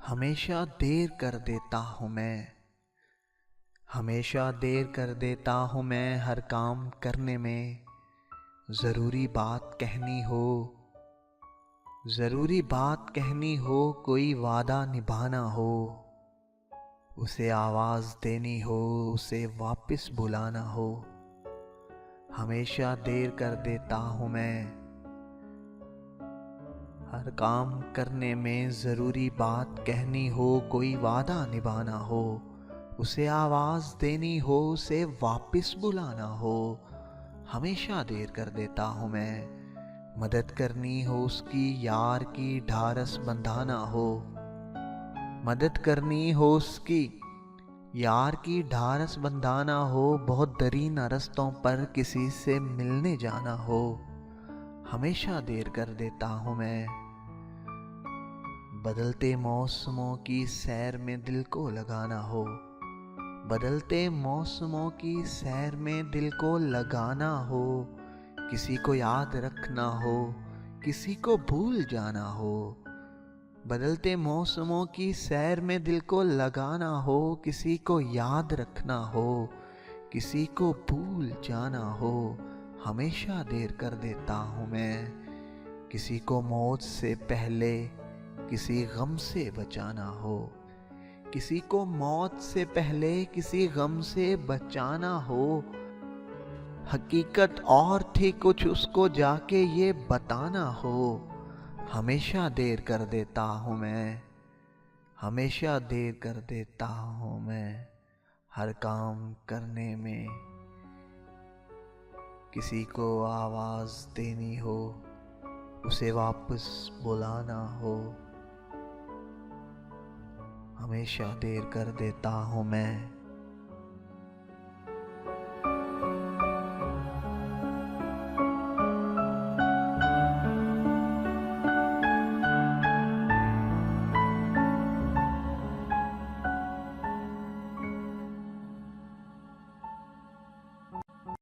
हमेशा देर कर देता हूँ मैं। हमेशा देर कर देता हूँ मैं हर काम करने में। ज़रूरी बात कहनी हो, ज़रूरी बात कहनी हो, कोई वादा निभाना हो, उसे आवाज़ देनी हो, उसे वापस बुलाना हो। हमेशा देर कर देता हूँ मैं हर काम करने में। ज़रूरी बात कहनी हो, कोई वादा निभाना हो, उसे आवाज़ देनी हो, उसे वापस बुलाना हो। हमेशा देर कर देता हूँ मैं। मदद करनी हो उसकी, यार की ढारस बंधाना हो, मदद करनी हो उसकी, यार की ढारस बंधाना हो। बहुत दरीना रस्तों पर किसी से मिलने जाना हो। हमेशा देर कर देता हूँ मैं। बदलते मौसमों की सैर में दिल को लगाना हो, बदलते मौसमों की सैर में दिल को लगाना हो। किसी को याद रखना हो, किसी को भूल जाना हो। बदलते मौसमों की सैर में दिल को लगाना हो, किसी को याद रखना हो, किसी को भूल जाना हो। हमेशा देर कर देता हूँ मैं। किसी को मौत से पहले किसी गम से बचाना हो, किसी को मौत से पहले किसी गम से बचाना हो। हकीकत और थी कुछ, उसको जाके ये बताना हो। हमेशा देर कर देता हूँ मैं। हमेशा देर कर देता हूँ मैं हर काम करने में। किसी को आवाज़ देनी हो, उसे वापस बुलाना हो। हमेशा देर कर देता हूँ मैं।